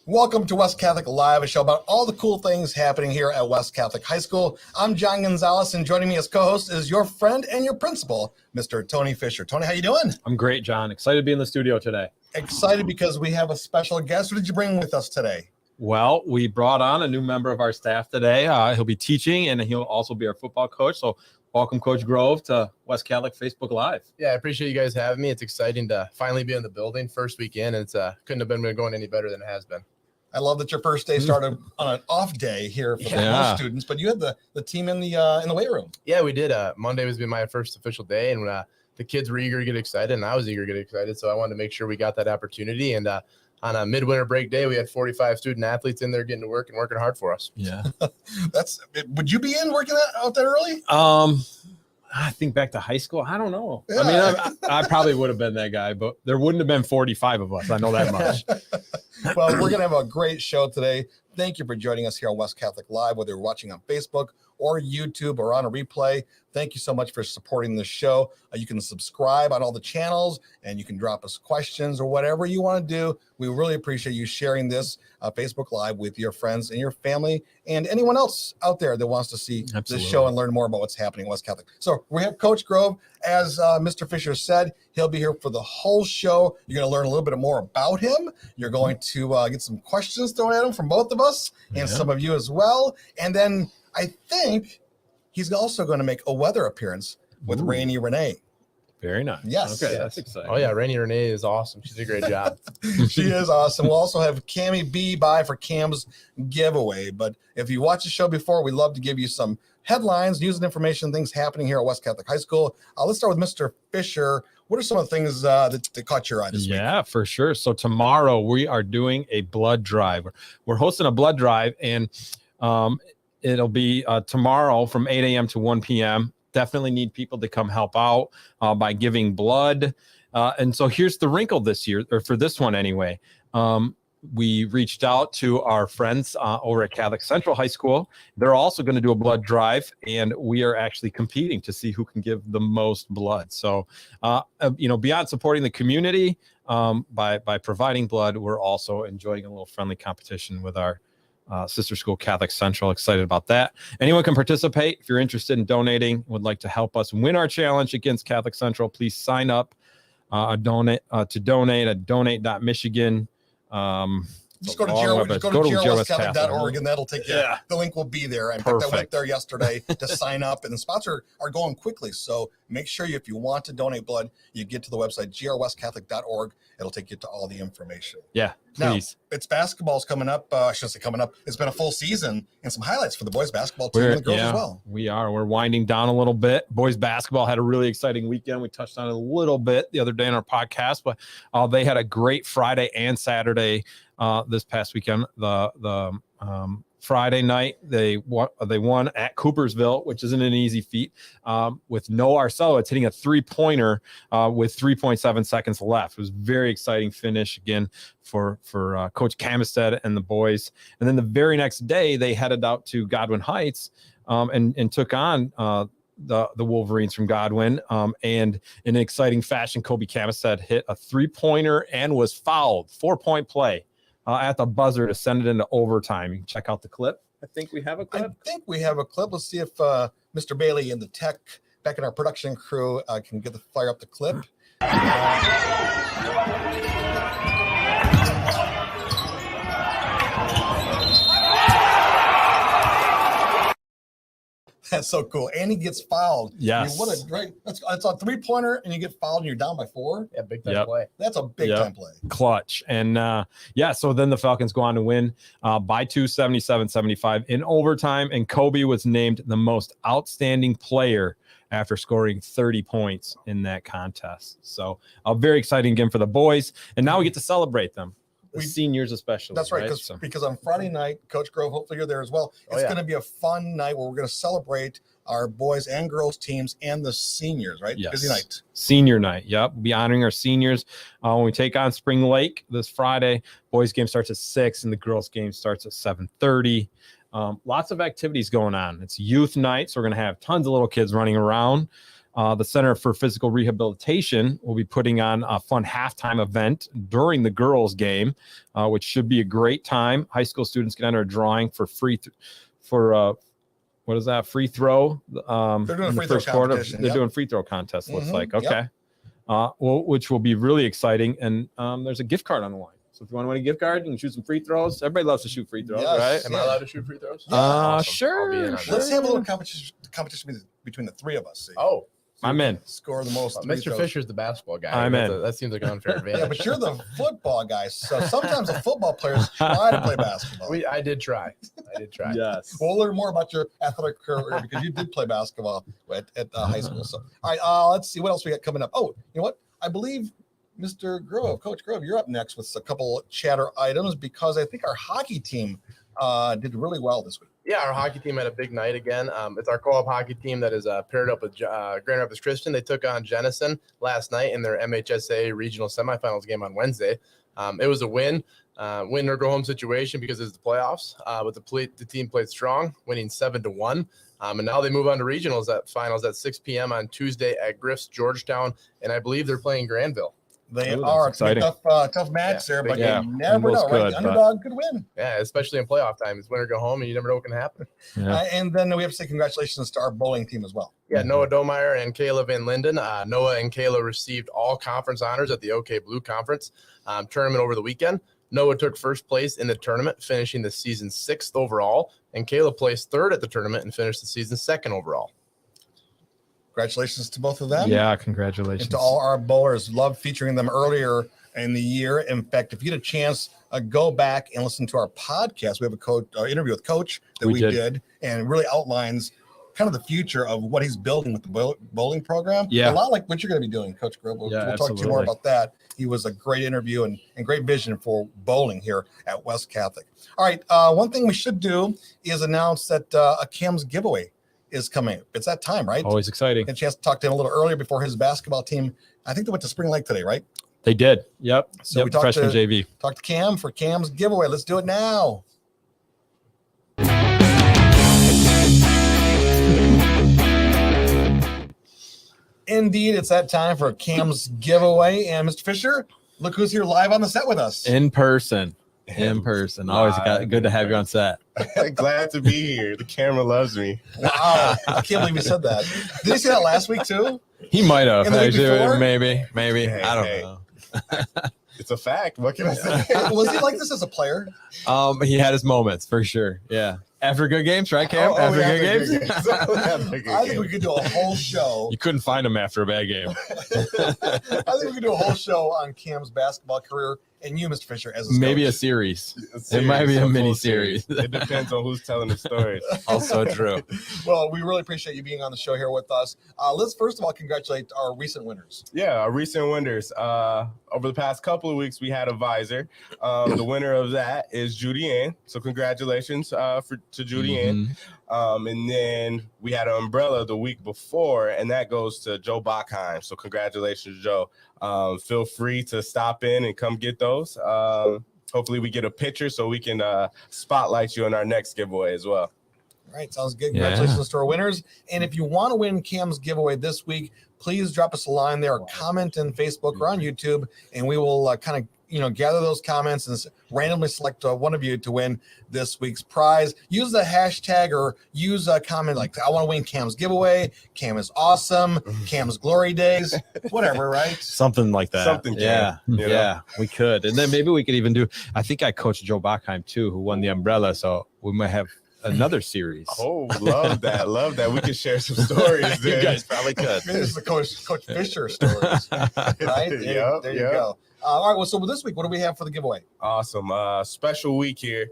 Welcome to West Catholic Live, a show about all the cool things happening here at West Catholic High School. I'm John Gonzalez, and joining me as co-host is your friend and your principal, Mr. Tony Fischer. Tony, how you doing? I'm great, John. Excited to be in the studio today. Excited because we have a special guest. What did you bring with us today? Well, we brought on a new member of our staff today. He'll be teaching, and he'll also be our football coach. So welcome, Coach Grove, to West Catholic Facebook Live. Yeah, I appreciate you guys having me. It's exciting to finally be in the building first weekend. It's couldn't have been going any better than it has been. I love that your first day started on an off day here for most students, but you had the team in the weight room. Yeah, we did. Monday was my first official day, and the kids were eager to get excited, and I was eager to get excited. So I wanted to make sure we got that opportunity. And on a midwinter break day, we had 45 student athletes in there getting to work and working hard for us. Yeah, Would you be in working out that early? I think back to high school. I don't know. Yeah. I mean, I probably would have been that guy, but there wouldn't have been 45 of us. I know that much. Well, we're going to have a great show today. Thank you for joining us here on West Catholic Live, whether you're watching on Facebook or YouTube or on a replay. Thank you so much for supporting the show. You can subscribe on all the channels, and you can drop us questions or whatever you want to do. We really appreciate you sharing this Facebook Live with your friends and your family and anyone else out there that wants to see this show and learn more about what's happening in West Catholic. So we have Coach Grove. As Mr. Fischer said, he'll be here for the whole show. You're going to learn a little bit more about him. You're going to get some questions thrown at him from both of us and some of you as well. And then I think he's also going to make a weather appearance with Rainey Renee. Very nice. Yes. Okay, Yes. that's exciting. Oh, yeah, Rainey Renee is awesome. She did a great job. She is awesome. We'll also have Cammie B by for Cam's giveaway. But if you watched the show before, we'd love to give you some headlines, news and information, things happening here at West Catholic High School. Let's start with Mr. Fischer. What are some of the things that caught your eye this week? Yeah, for sure. So tomorrow we are doing a blood drive. We're hosting a blood drive, and it'll be tomorrow from 8 a.m. to 1 p.m. Definitely need people to come help out by giving blood. And so here's the wrinkle this year, or for this one anyway. We reached out to our friends over at Catholic Central High School. They're also going to do a blood drive, and we are actually competing to see who can give the most blood. So, beyond supporting the community by providing blood, we're also enjoying a little friendly competition with our sister school, Catholic Central. Excited about that. Anyone can participate. If you're interested in donating, would like to help us win our challenge against Catholic Central, please sign up to donate at donate.michigan. Just go to GRWestCatholic.org, and that'll take you. Yeah. The link will be there. In fact, I went there yesterday to sign up, and the spots are going quickly. So make sure if you want to donate blood, you get to the website, grwestcatholic.org. It'll take you to all the information. Yeah, please. Now, it's basketball's coming up. I shouldn't say coming up. It's been a full season and some highlights for the boys basketball team and the girls as well. We're winding down a little bit. Boys basketball had a really exciting weekend. We touched on it a little bit the other day in our podcast, but they had a great Friday and Saturday this past weekend. The Friday night they won at Coopersville, which isn't an easy feat, with Noah Arcelowitz hitting a three-pointer with 3.7 seconds left. It was a very exciting finish again for Coach Camistad and the boys. And then the very next day they headed out to Godwin Heights and took on the Wolverines from Godwin, and in an exciting fashion, Kobe Camistad hit a three-pointer and was fouled. 4-point play at the buzzer to send it into overtime. You can check out the clip. I think we have a clip. Let's see if Mr. Bailey and the tech back in our production crew can fire up the clip. That's so cool. And he gets fouled. Yes. I mean, what a great, it's a three-pointer, and you get fouled and you're down by 4. Yeah, big time play. That's a big time play. Clutch. And so then the Falcons go on to win by 2, 77-75 in overtime. And Kobe was named the most outstanding player after scoring 30 points in that contest. So a very exciting game for the boys. And now we get to celebrate them. The seniors especially. That's right, because on Friday night, Coach Grove, hopefully you're there as well. It's going to be a fun night where we're going to celebrate our boys and girls teams and the seniors, right? Yes. Busy night. Senior night, yep. We'll be honoring our seniors when we take on Spring Lake this Friday. Boys game starts at 6 and the girls game starts at 7:30. Lots of activities going on. It's youth night, so we're going to have tons of little kids running around. the Center for Physical Rehabilitation will be putting on a fun halftime event during the girls' game, which should be a great time. High school students can enter a drawing for free what is that? Free throw. They're doing a free throw competition. They're doing free throw contest. Looks like okay. Yep. Which will be really exciting. And there's a gift card on the line. So if you want to win a gift card, you can shoot some free throws. Everybody loves to shoot free throws, right? Am I allowed to shoot free throws? Yeah. Awesome. Sure. Let's have a little competition between the three of us. See? Oh, I'm in. Score the most. Mr. Fisher's the basketball guy. I'm in. That seems like an unfair advantage. Yeah, but you're the football guy. So sometimes the football players try to play basketball. I did try. Yes. We'll learn more about your athletic career because you did play basketball at high school. So, all right, let's see what else we got coming up. Oh, you know what? I believe Mr. Grove, Coach Grove, you're up next with a couple chatter items because I think our hockey team did really well this week. Yeah, our hockey team had a big night again. It's our co-op hockey team that is paired up with Grand Rapids Christian. They took on Jenison last night in their MHSA regional semifinals game on Wednesday. It was a win or go home situation because it's the playoffs. But the team played strong, winning 7-1. And now they move on to regionals finals at 6 p.m. on Tuesday at Griff's Georgetown, and I believe they're playing Granville. They are exciting. Tough match there, but you never know, right? The underdog could win. Yeah, especially in playoff time. It's win or go home, and you never know what can happen. Yeah. And then we have to say congratulations to our bowling team as well. Yeah, Noah Domeyer and Kayla Van Linden. Noah and Kayla received all conference honors at the OK Blue Conference tournament over the weekend. Noah took first place in the tournament, finishing the season 6th overall, and Kayla placed 3rd at the tournament and finished the season 2nd overall. Congratulations to both of them. Yeah, congratulations. And to all our bowlers. Love featuring them earlier in the year. In fact, if you get a chance, go back and listen to our podcast. We have a interview with Coach that we did and really outlines kind of the future of what he's building with the bowling program. Yeah. A lot like what you're going to be doing, Coach Grove. We'll talk to you more about that. He was a great interview and great vision for bowling here at West Catholic. All right. One thing we should do is announce that a Cam's giveaway is coming. It's that time, right? Always exciting. Had a chance to talk to him a little earlier before his basketball team. I think they went to Spring Lake today, right? They did. Yep. So we talked freshman JV. Talked to Cam for Cam's giveaway. Let's do it now. Indeed, it's that time for Cam's giveaway. And Mr. Fisher, look who's here live on the set with us. In person. Always good to have you on set. Glad to be here. The camera loves me. Wow. I can't believe you said that. Did you say that last week too? He might have. And the week before? Maybe. Hey, I don't know. It's a fact. What can I say? Was he like this as a player? He had his moments for sure. Yeah. After good games, right, Cam? After good games? I think we could do a whole show. You couldn't find him after a bad game. I think we could do a whole show on Cam's basketball career and you, Mr. Fisher, as maybe coach. a series. It might be a mini series. It depends on who's telling the stories. Also true. Well, we really appreciate you being on the show here with us. Let's first of all congratulate our recent winners. Yeah, our recent winners. Over the past couple of weeks, we had a visor. The winner of that is Judy Ann. So congratulations to Judy Ann. And then we had an umbrella the week before, and that goes to Joe Bachheim. So congratulations, Joe. Feel free to stop in and come get those. Hopefully we get a picture so we can spotlight you in our next giveaway as well. All right, sounds good. Congratulations to our winners. And if you want to win Cam's giveaway this week, please drop us a line there or comment in Facebook or on YouTube, and we will kind of gather those comments and randomly select one of you to win this week's prize. Use the hashtag or use a comment like, I want to win Cam's giveaway. Cam is awesome. Cam's glory days, whatever, right? Something like that. Something. Yeah, we could. And then maybe we could even do, I think I coached Joe Bachheim too, who won the umbrella. So we might have another series. Oh, love that. Love that. We could share some stories there. You guys probably could. Maybe this is the Coach Fisher stories, right? There you go. All right, well, so this week, what do we have for the giveaway? Awesome. Special week here.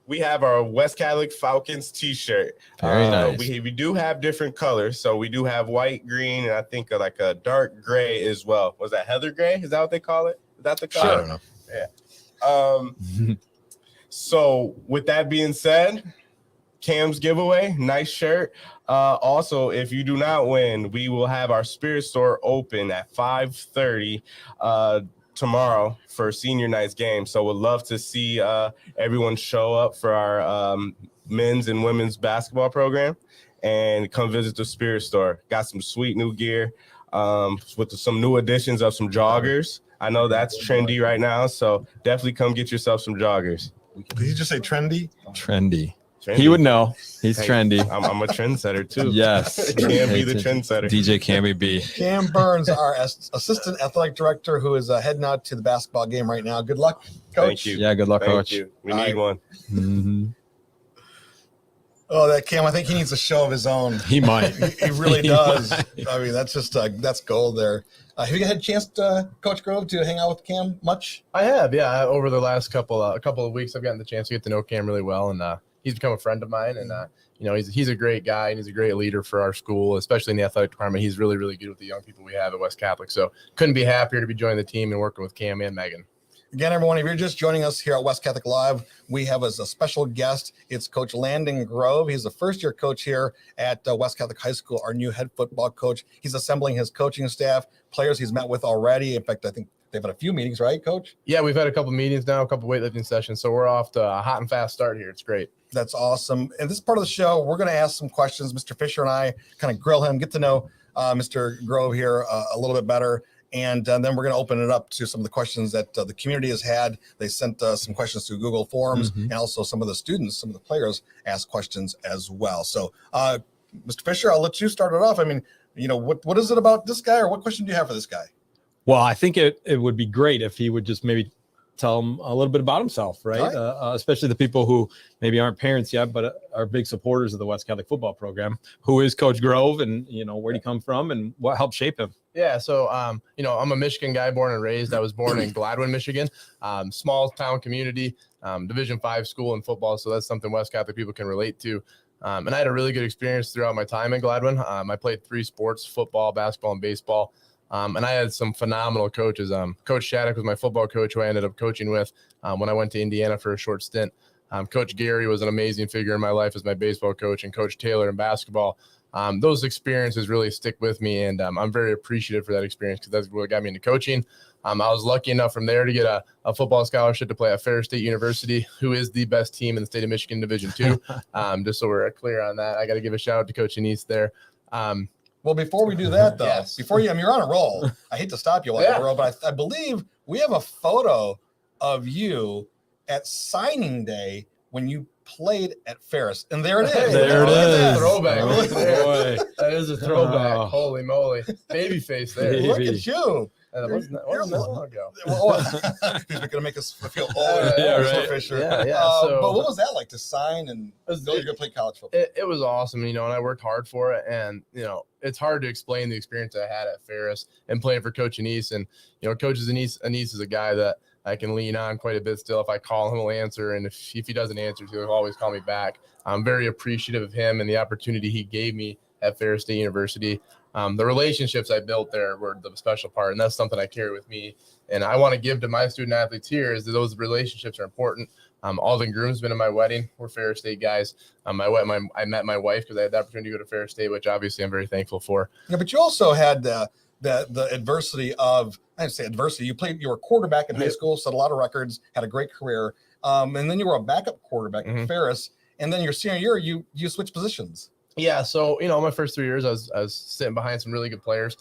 We have our West Catholic Falcons t-shirt. Very nice. We do have different colors. So we do have white, green, and I think like a dark gray as well. Was that heather gray? Is that what they call it? Is that the color? I don't know. Yeah. So with that being said, Cam's giveaway, nice shirt. Also, if you do not win, we will have our Spirit Store open at 5:30 tomorrow for senior night's game. So we'd love to see everyone show up for our men's and women's basketball program. and come visit the Spirit Store. Got some sweet new gear with some new additions of some joggers. I know that's trendy right now, so definitely come get yourself some joggers. Did you just say trendy? Trendy. He would know. He's trendy. I'm a trendsetter too. Yes. Can be the trendsetter. DJ Cammy B. Cam Burns, our assistant athletic director, who is heading out to the basketball game right now. Good luck, Coach. Thank you. Yeah, good luck, Thank Coach. you. We need one. Mm-hmm. Oh, that Cam! I think he needs a show of his own. He might. He really does. I mean, that's just that's gold there. Have you had a chance, Coach Grove, to hang out with Cam much? I have, yeah. Over the last couple of weeks, I've gotten the chance to get to know Cam really well, and he's become a friend of mine. And he's a great guy, and he's a great leader for our school, especially in the athletic department. He's really, really good with the young people we have at West Catholic. So couldn't be happier to be joining the team and working with Cam and Megan. Again, everyone, if you're just joining us here at West Catholic Live, we have as a special guest, it's Coach Landon Grove. He's the first-year coach here at West Catholic High School, our new head football coach. He's assembling his coaching staff, players he's met with already. In fact, I think they've had a few meetings, right, Coach? Yeah, we've had a couple meetings now, a couple weightlifting sessions, so we're off to a hot and fast start here. It's great. That's awesome. And this part of the show, we're going to ask some questions. Mr. Fisher and I kind of grill him, get to know Mr. Grove here a little bit better. And then we're going to open it up to some of the questions that the community has had. They sent some questions through Google Forms, and also some of the students, some of the players asked questions as well. So, Mr. Fisher, I'll let you start it off. I mean, what is it about this guy, or what question do you have for this guy? Well, I think it would be great if he would just maybe tell him a little bit about himself, right? Especially the people who maybe aren't parents yet, but are big supporters of the West Catholic football program. Who is Coach Grove, and where did he come from, and what helped shape him? Yeah, so I'm a Michigan guy, born and raised. I was born in Gladwin, Michigan, small town community, Division V school in football. So that's something West Catholic people can relate to. And I had a really good experience throughout my time in Gladwin. I played 3 sports: football, basketball, and baseball. And I had some phenomenal coaches. Coach Shattuck was my football coach, who I ended up coaching with when I went to Indiana for a short stint. Coach Gary was an amazing figure in my life as my baseball coach, and Coach Taylor in basketball. Those experiences really stick with me, and I'm very appreciative for that experience, because that's what got me into coaching. I was lucky enough from there to get a football scholarship to play at Ferris State University, who is the best team in the state of Michigan, Division II. Just so we're clear on that, I got to give a shout out to Coach Anise there. Well, before we do that, though, Yes. you're on a roll. I hate to stop you while you're on a roll, but I believe we have a photo of you at signing day when you played at Ferris, and there it is. There it is. Throwback. Oh, boy. That is a throwback. Oh. Holy moly. Baby face there. Baby. Look at you. That wasn't that long ago. He's going to make us feel old. Yeah, Mr. right. Fisher. Yeah. But what was that like to sign and know you're going to play college football? It was awesome, and I worked hard for it, and it's hard to explain the experience I had at Ferris and playing for Coach Anise. And Coach Anise is a guy that I can lean on quite a bit still. If I call him, he'll answer, and if he doesn't answer, he'll always call me back. I'm very appreciative of him and the opportunity he gave me at Ferris State University. The relationships I built there were the special part, and that's something I carry with me. And I want to give to my student athletes here is that those relationships are important. All the groomsmen in my wedding were Ferris State guys. I met my wife because I had the opportunity to go to Ferris State, which obviously I'm very thankful for. Yeah, but you also had the adversity of, I didn't say adversity. You were a quarterback in high school, set a lot of records, had a great career. And then you were a backup quarterback at Ferris. And then your senior year, you switched positions. Yeah, so my first 3 years, I was sitting behind some really good players.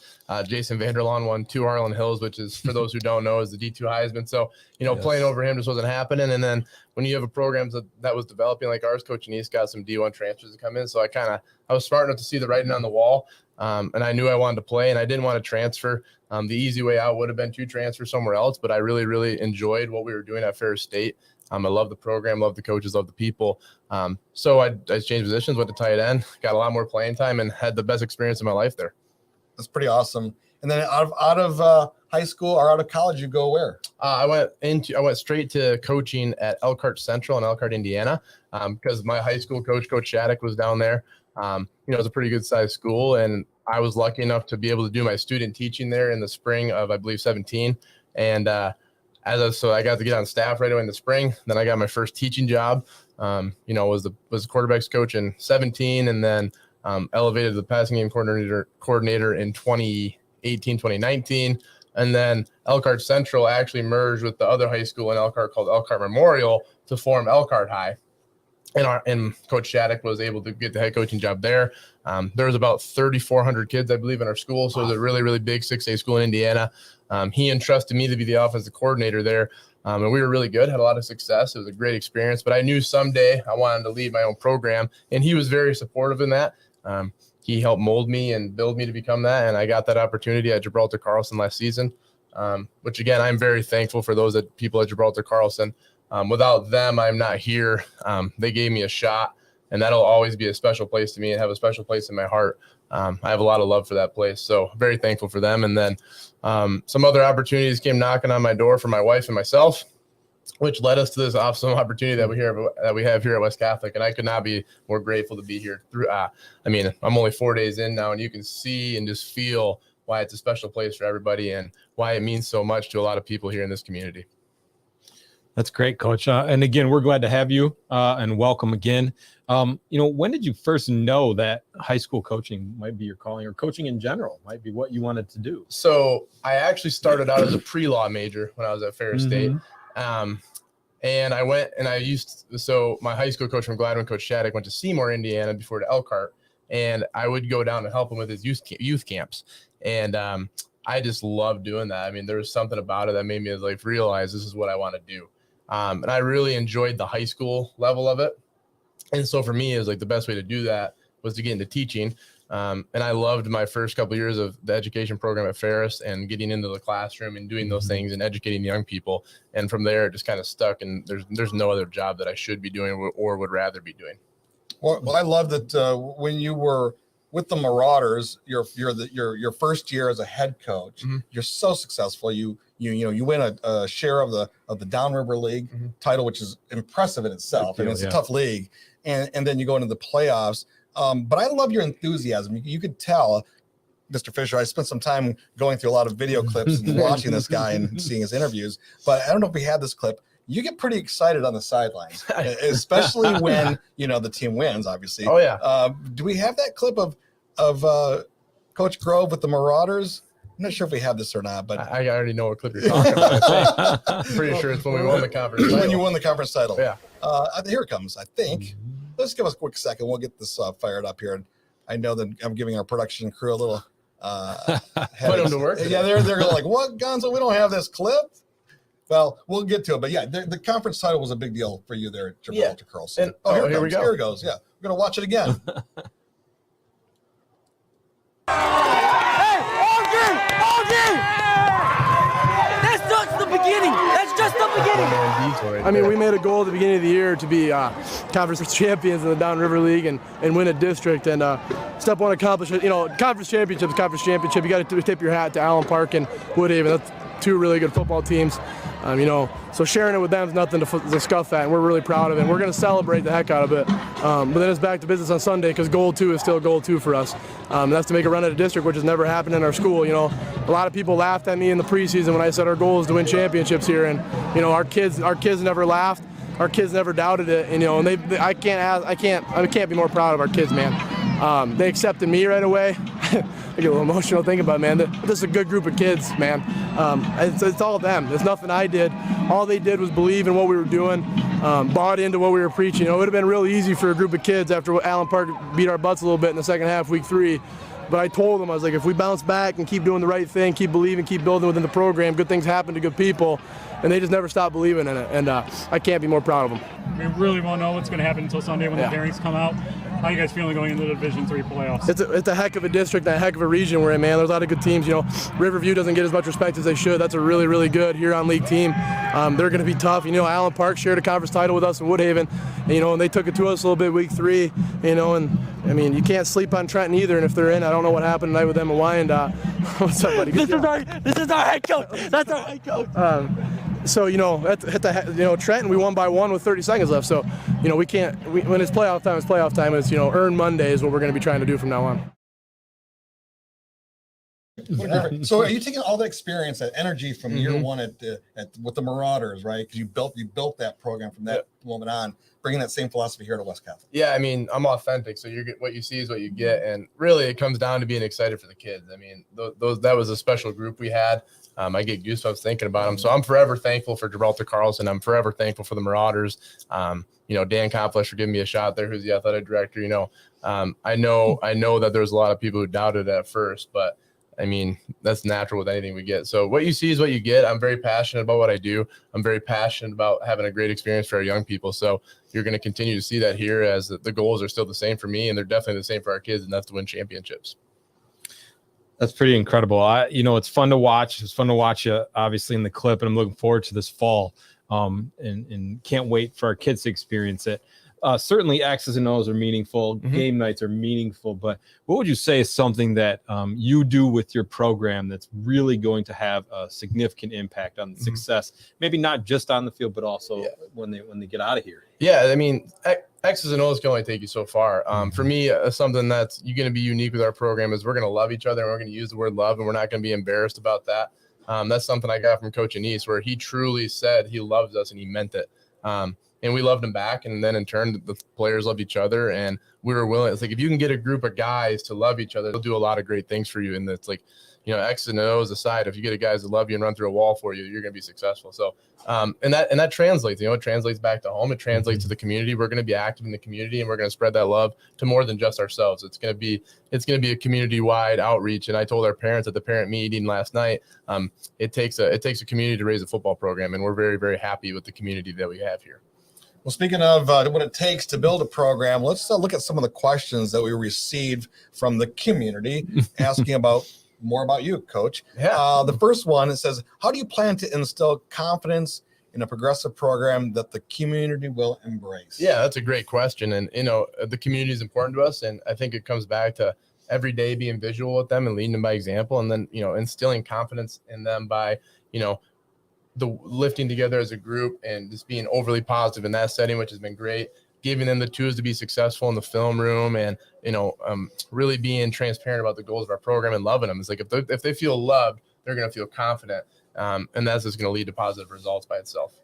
Jason Vanderlaan won 2 Harlan Hills, which is, for those who don't know, is the D2 Heisman. So Yes. Playing over him just wasn't happening. And then when you have a program that was developing like ours, Coach Anise got some D1 transfers to come in. So I was smart enough to see the writing on the wall, and I knew I wanted to play, and I didn't want to transfer. The easy way out would have been to transfer somewhere else, but I really, really enjoyed what we were doing at Ferris State. I love the program, love the coaches, love the people. So I changed positions, went to tight end, got a lot more playing time, and had the best experience of my life there. That's pretty awesome. And then out of high school or out of college, you go where? I went straight to coaching at Elkhart Central in Elkhart, Indiana, because my high school coach, Coach Shattuck, was down there. It was a pretty good sized school, and I was lucky enough to be able to do my student teaching there in the spring of, I believe, 17. And so I got to get on staff right away in the spring. Then I got my first teaching job. Was the quarterbacks coach in 17, and then elevated to the passing game coordinator in 2018, 2019. And then Elkhart Central actually merged with the other high school in Elkhart called Elkhart Memorial to form Elkhart High. and Coach Shattuck was able to get the head coaching job there. There was about 3,400 kids, I believe, in our school. So it was a really, really big 6A school in Indiana. He entrusted me to be the offensive coordinator there. And we were really good, had a lot of success. It was a great experience, but I knew someday I wanted to lead my own program, and he was very supportive in that. He helped mold me and build me to become that, and I got that opportunity at Gibraltar Carlson last season, which, again, I'm very thankful for those people at Gibraltar Carlson. Without them, I'm not here. They gave me a shot, and that'll always be a special place to me and have a special place in my heart. I have a lot of love for that place, so very thankful for them. And then some other opportunities came knocking on my door for my wife and myself, which led us to this awesome opportunity that we have here at West Catholic. And I could not be more grateful to be here. I'm only 4 days in now, and you can see and just feel why it's a special place for everybody and why it means so much to a lot of people here in this community. That's great, Coach. And again, we're glad to have you and welcome again. When did you first know that high school coaching might be your calling, or coaching in general might be what you wanted to do? So I actually started out as a pre-law major when I was at Ferris State. And I went and my high school coach from Gladwin, Coach Shattuck, went to Seymour, Indiana before to Elkhart. And I would go down and help him with his youth camps. And I just loved doing that. I mean, there was something about it that made me realize this is what I want to do. And I really enjoyed the high school level of it. And so for me, it was the best way to do that was to get into teaching. And I loved my first couple of years of the education program at Ferris and getting into the classroom and doing those things and educating young people. And from there, it just kind of stuck. And there's no other job that I should be doing or would rather be doing. Well, I love that when you were with the Marauders, your first year as a head coach, you're so successful. You win a share of the Downriver League title, which is impressive in itself. And it's a tough league. And then you go into the playoffs. But I love your enthusiasm. You could tell, Mr. Fischer, I spent some time going through a lot of video clips and watching this guy and seeing his interviews. But I don't know if we had this clip. You get pretty excited on the sidelines, especially when, the team wins, obviously. Oh, yeah. Do we have that clip of Coach Grove with the Marauders? I'm not sure if we have this or not, but I already know what clip you're talking about. I'm pretty sure it's when we won the conference title. When you won the conference title. Yeah. Here it comes, I think. Let's give us a quick second. We'll get this fired up here. And I know that I'm giving our production crew a little put them to work. Yeah, they're like, what, Gonzo? We don't have this clip. Well, we'll get to it. But yeah, the conference title was a big deal for you there at Gibraltar Carlson. Here we go. Here it goes. Yeah, we're gonna watch it again. That's just the beginning. That's just the beginning. I mean, we made a goal at the beginning of the year to be conference champions in the Downriver League and win a district. And step one accomplishment, conference championship. You got to tip your hat to Allen Park and Woodhaven. That's two really good football teams. So sharing it with them is nothing to scuff at, and we're really proud of it. And we're going to celebrate the heck out of it. But then it's back to business on Sunday because goal 2 is still goal 2 for us. And that's to make a run at a district, which has never happened in our school. A lot of people laughed at me in the preseason when I said our goal is to win championships here, and our kids never laughed. Our kids never doubted it, and I can't be more proud of our kids, man. They accepted me right away. I get a little emotional thinking about it, man. This is a good group of kids, man. It's all them. It's nothing I did. All they did was believe in what we were doing, bought into what we were preaching. It would have been real easy for a group of kids after Allen Park beat our butts a little bit in the second half, week 3. But I told them, I was like, if we bounce back and keep doing the right thing, keep believing, keep building within the program, good things happen to good people. And they just never stopped believing in it. And I can't be more proud of them. We really won't know what's going to happen until Sunday when the pairings come out. How are you guys feeling going into the Division III playoffs? It's a heck of a district and a heck of a region we're in, man. There's a lot of good teams. Riverview doesn't get as much respect as they should. That's a really, really good Huron League team. They're going to be tough. Allen Park shared a conference title with us in Woodhaven, and they took it to us a little bit week 3, and I mean, you can't sleep on Trenton either, and if they're in, I don't know what happened tonight with them and Wyandotte. What's up, buddy? This is our head coach. That's our head coach. So, Trenton, we won by 1 with 30 seconds left. So, we can't, when it's playoff time, it's playoff time. It's, earn Monday is what we're going to be trying to do from now on. So are you taking all the experience, that energy from year 1 with the Marauders, right? Because you built that program from that moment on, bringing that same philosophy here to West Catholic. Yeah, I mean, I'm authentic, so what you see is what you get, and really, it comes down to being excited for the kids. I mean, that was a special group we had. I get goosebumps thinking about them. So I'm forever thankful for Gibraltar Carlson. I'm forever thankful for the Marauders. Dan Conflesh for giving me a shot there, who's the athletic director. I know that there's a lot of people who doubted at first, but I mean, that's natural with anything we get. So what you see is what you get. I'm very passionate about what I do. I'm very passionate about having a great experience for our young people. So you're going to continue to see that here, as the goals are still the same for me, and they're definitely the same for our kids, and that's to win championships. That's pretty incredible. It's fun to watch. It's fun to watch you, obviously, in the clip, and I'm looking forward to this fall, and can't wait for our kids to experience it. Certainly X's and O's are meaningful. Game nights are meaningful, but what would you say is something that you do with your program that's really going to have a significant impact on the success, maybe not just on the field, but also when they get out of here? Yeah, I mean, X's and O's can only take you so far. For me, something that's you're going to be unique with our program is we're going to love each other, and we're going to use the word love, and we're not going to be embarrassed about that. That's something I got from Coach Anise, where he truly said he loves us, and he meant it. And we loved him back. And then in turn, the players loved each other, and we were willing. It's like, if you can get a group of guys to love each other, they'll do a lot of great things for you. And it's like, X and O's aside, if you get a guys that love you and run through a wall for you, you're going to be successful. So, and that translates, it translates back to home. It translates to the community. We're going to be active in the community, and we're going to spread that love to more than just ourselves. It's going to be a community-wide outreach. And I told our parents at the parent meeting last night, it takes a community to raise a football program. And we're very, very happy with the community that we have here. Well, speaking of what it takes to build a program, let's look at some of the questions that we received from the community asking more about you, Coach. Yeah. The first one, it says, how do you plan to instill confidence in a progressive program that the community will embrace? Yeah, that's a great question. And, the community is important to us. And I think it comes back to every day being visual with them and leading them by example. And then, instilling confidence in them by, the lifting together as a group and just being overly positive in that setting, which has been great. Giving them the tools to be successful in the film room, and really being transparent about the goals of our program and loving them. It's like if they feel loved, they're going to feel confident, and that's just going to lead to positive results by itself.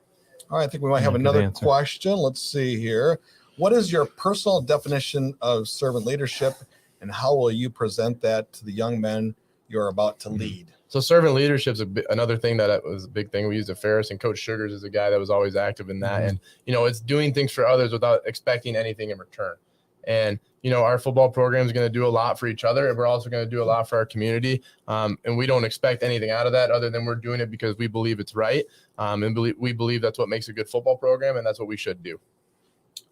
All right, I think we might have another question. Let's see here. What is your personal definition of servant leadership, and how will you present that to the young men you're about to lead? So servant leadership is another thing that was a big thing we used at Ferris, and Coach Sugars is a guy that was always active in that. And, it's doing things for others without expecting anything in return. And, our football program is going to do a lot for each other, and we're also going to do a lot for our community. And we don't expect anything out of that other than we're doing it because we believe it's right. And we believe that's what makes a good football program, and that's what we should do.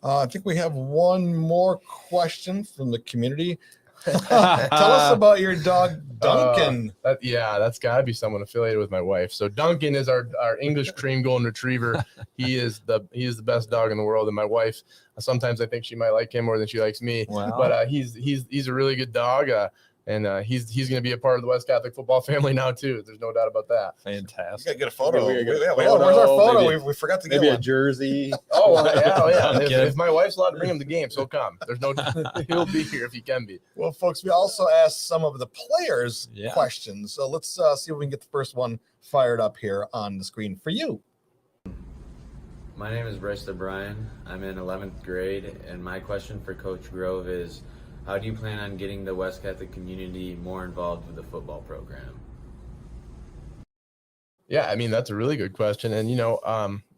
I think we have one more question from the community. Tell us about your dog, Duncan. That's got to be someone affiliated with my wife. So Duncan is our English cream golden retriever. He is the best dog in the world, and my wife, sometimes I think she might like him more than she likes me. Wow. But he's a really good dog. And he's going to be a part of the West Catholic football family now too. There's no doubt about that. Fantastic. You got to get a photo. Where's our photo? We forgot to get maybe one. a jersey. Yeah. If my wife's allowed to bring him to games, he'll come. He'll be here if he can be. Well, folks, we also asked some of the players questions. So let's see if we can get the first one fired up here on the screen for you. My name is Bryce O'Brien. I'm in 11th grade, and my question for Coach Grove is, how do you plan on getting the West Catholic community more involved with the football program? Yeah, I mean, that's a really good question. And,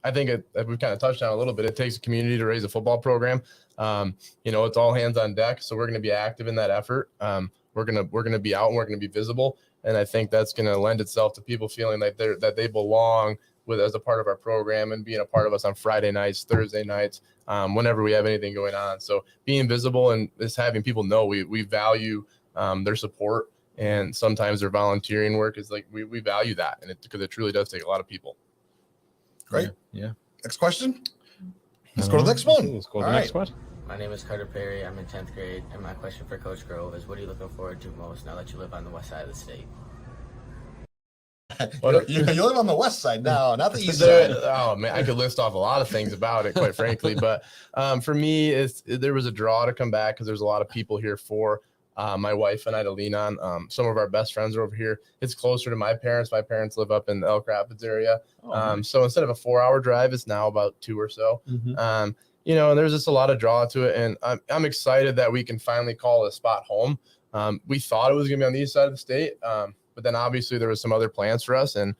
I think we've kind of touched on a little bit. It takes a community to raise a football program. It's all hands on deck. So we're going to be active in that effort. We're going to be out, and we're going to be visible. And I think that's going to lend itself to people feeling like that they belong as a part of our program, and being a part of us on Friday nights, Thursday nights, whenever we have anything going on. So being visible and just having people know we value their support, and sometimes their volunteering work is like, we value that, and because it truly does take a lot of people. Great. Yeah. Next question. Let's go to the next one. Let's go to the next one. My name is Carter Perry. I'm in 10th grade, and my question for Coach Grove is, what are you looking forward to most now that you live on the west side of the state? You live on the west side now, not the east side. Oh man, I could list off a lot of things about it, quite frankly. But for me, there was a draw to come back because there's a lot of people here for my wife and I to lean on. Some of our best friends are over here. It's closer to my parents. My parents live up in the Elk Rapids area. So instead of a 4-hour drive, it's now about 2 or so. And there's just a lot of draw to it. And I'm excited that we can finally call a spot home. We thought it was going to be on the east side of the state. But then obviously there was some other plans for us, and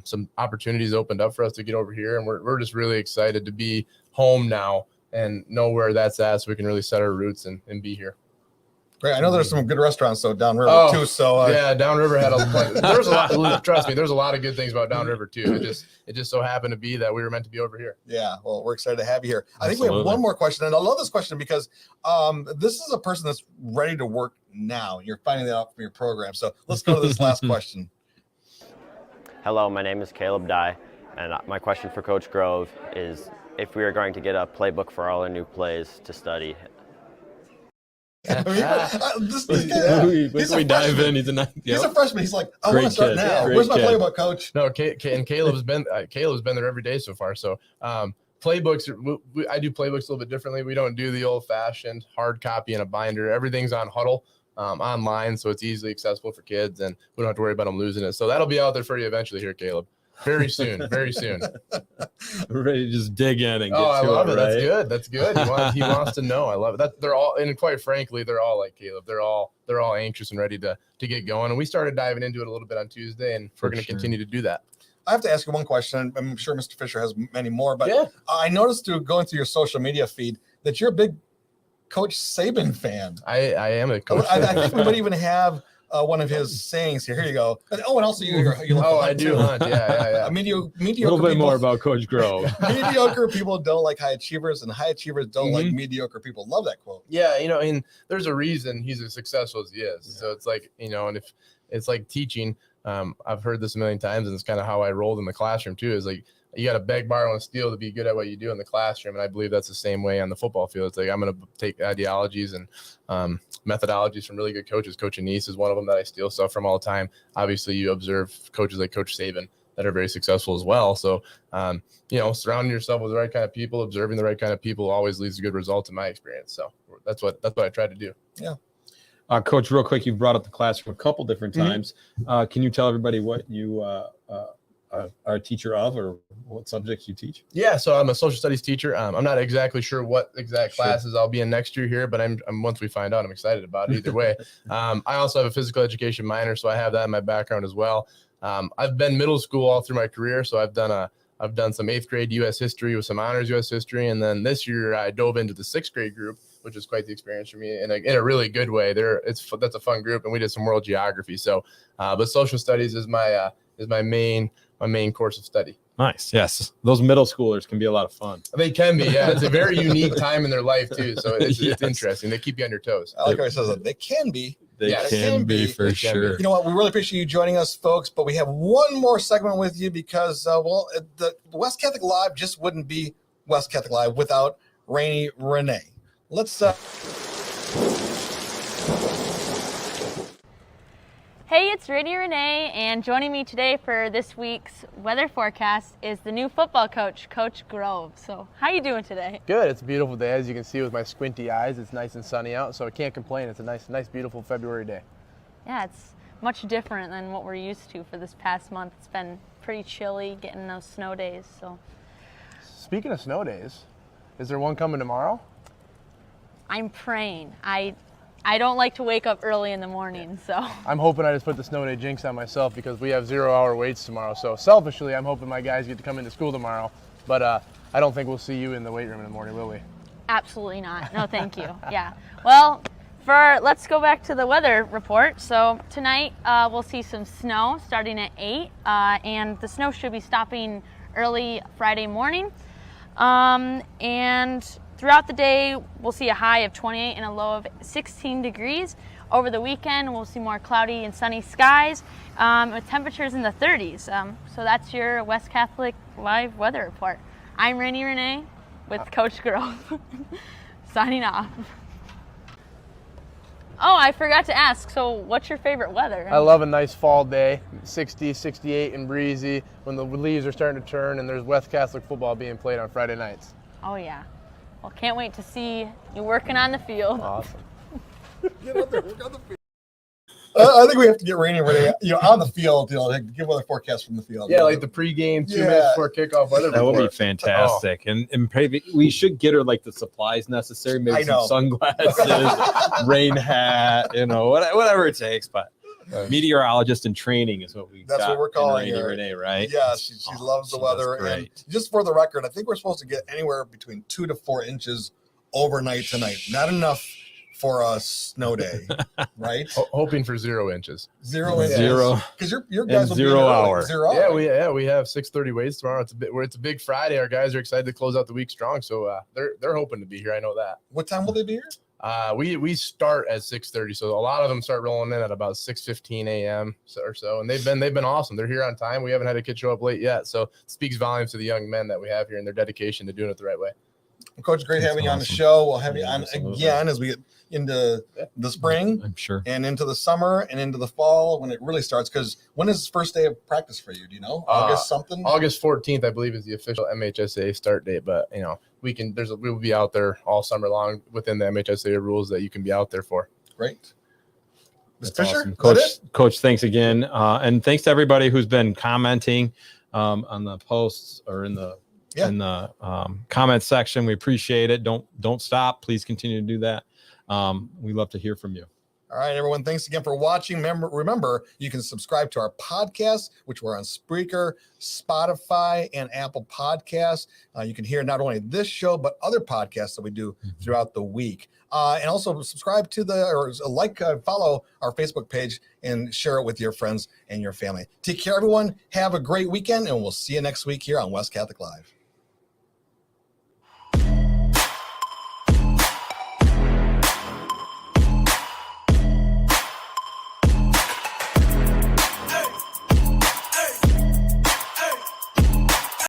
some opportunities opened up for us to get over here. And we're just really excited to be home now and know where that's at, so we can really set our roots and be here. Great. I know there's some good restaurants downriver too. So yeah, downriver had there's a lot. Trust me, there's a lot of good things about downriver too. It just so happened to be that we were meant to be over here. Yeah, well, we're excited to have you here. I think we have one more question, and I love this question because this is a person that's ready to work now. You're finding that out from your program. So let's go to this last question. Hello, my name is Caleb Dye, and my question for Coach Grove is if we are going to get a playbook for all our new plays to study. This guy, He's a freshman. He's like, I want to start now. Where's my playbook, Coach? No, and Caleb's been there every day so far. So playbooks, I do playbooks a little bit differently. We don't do the old-fashioned hard copy in a binder. Everything's on Huddle online, so it's easily accessible for kids, and we don't have to worry about them losing it. So that'll be out there for you eventually here, Caleb. Very soon, very soon. We're ready to just dig in and get I love it. Right? That's good. He wants to know. I love it. They're all, and quite frankly, they're all like Caleb. They're all anxious and ready to get going. And we started diving into it a little bit on Tuesday, and we're going to continue to do that. I have to ask you one question. I'm sure Mr. Fisher has many more, but I noticed through going through your social media feed that you're a big Coach Saban fan. I am a coach. I think we might even have one of his sayings here. Here you go. Oh, and also you I do hunt. Yeah. Mediocre a little bit more about Coach Grove. Mediocre people don't like high achievers, and high achievers don't like mediocre people. Love that quote. Yeah, and there's a reason he's as successful as he is. Yeah. So it's like, and if it's like teaching, I've heard this a million times, and it's kind of how I rolled in the classroom too, is like, you got to beg, borrow, and steal to be good at what you do in the classroom. And I believe that's the same way on the football field. It's like, I'm going to take ideologies and methodologies from really good coaches. Coach Anise is one of them that I steal stuff from all the time. Obviously, you observe coaches like Coach Saban that are very successful as well. So, surrounding yourself with the right kind of people, observing the right kind of people always leads to good results in my experience. So that's what I try to do. Yeah. Coach, real quick, you've brought up the classroom a couple different times. Can you tell everybody what you are a teacher of, or what subjects you teach? Yeah, so I'm a social studies teacher. I'm not exactly sure what exact classes I'll be in next year here, but I'm once we find out, I'm excited about it either way. I also have a physical education minor, so I have that in my background as well. I've been middle school all through my career, so I've done some 8th grade U.S. history with some honors U.S. history, and then this year I dove into the 6th grade group, which is quite the experience for me in a really good way. That's a fun group, and we did some world geography. So, but social studies is my main course of study. Nice. Yes. Those middle schoolers can be a lot of fun. They can be. Yeah. It's a very unique time in their life too. So it's interesting. They keep you on your toes. I like how he says that. They can be. They can be for sure. You know what? We really appreciate you joining us, folks, but we have one more segment with you because, the West Catholic Live just wouldn't be West Catholic Live without Rainey Renee. Let's Hey, it's Rainey Renee, and joining me today for this week's weather forecast is the new football coach, Coach Grove. So, how you doing today? Good. It's a beautiful day, as you can see with my squinty eyes. It's nice and sunny out, so I can't complain. It's a nice, beautiful February day. Yeah, it's much different than what we're used to for this past month. It's been pretty chilly, getting those snow days. So, speaking of snow days, is there one coming tomorrow? I'm praying. I don't like to wake up early in the morning, so. I'm hoping I just put the snow day jinx on myself because we have 0-hour waits tomorrow. So selfishly, I'm hoping my guys get to come into school tomorrow. But I don't think we'll see you in the weight room in the morning, will we? Absolutely not. No, thank you. Yeah. Well, let's go back to the weather report. So tonight we'll see some snow starting at 8, and the snow should be stopping early Friday morning. And throughout the day, we'll see a high of 28 and a low of 16 degrees. Over the weekend, we'll see more cloudy and sunny skies with temperatures in the 30s. So that's your West Catholic Live weather report. I'm Rainey Renee with Coach Grove, signing off. Oh, I forgot to ask, so what's your favorite weather? I love a nice fall day, 60, 68 and breezy, when the leaves are starting to turn and there's West Catholic football being played on Friday nights. Oh, yeah. Well, can't wait to see you working on the field. Awesome. Get out there, work on the field. I think we have to get Rainey ready, on the field, give weather forecast from the field. Yeah, like the pregame 2 minutes before kickoff weather. That would be fantastic. Oh. And maybe we should get her like the supplies necessary, maybe some sunglasses, rain hat, whatever it takes. But meteorologist in training is what we That's got what we're calling in Rainy her. Renee, right? Yeah, she loves the she does weather. And great. just for the record, I think we're supposed to get anywhere between 2 to 4 inches overnight tonight. Not enough for a snow day, right? Hoping for 0 inches. 0 inches. Zero. Because your guys will be 0 in early. hour. 0 Yeah, hour. we have 6:30 waits tomorrow. It's a big Friday. Our guys are excited to close out the week strong. So they're hoping to be here. I know that. What time will they be here? We start at 6:30, so a lot of them start rolling in at about 6:15 a.m. or so, and they've been awesome. They're here on time. We haven't had a kid show up late yet, so it speaks volumes to the young men that we have here and their dedication to doing it the right way. Well, Coach, great That's having you on the awesome. show. We'll have you Yeah, on absolutely. again as we get into the spring I'm sure. and into the summer and into the fall when it really starts. Because when is the first day of practice for you? Do you know? August something? August 14th, I believe, is the official MHSA start date. But we'll be out there all summer long within the MHSA rules that you can be out there for. Great. Ms. That's Fisher, awesome. is that it? Coach, thanks again. And thanks to everybody who's been commenting on the posts or in the comment section. We appreciate it. Don't stop. Please continue to do that. We love to hear from you. All right, everyone. Thanks again for watching. Remember, you can subscribe to our podcast, which we're on Spreaker, Spotify, and Apple Podcasts. You can hear not only this show, but other podcasts that we do throughout the week. And also subscribe to follow our Facebook page and share it with your friends and your family. Take care, everyone. Have a great weekend, and we'll see you next week here on West Catholic Live.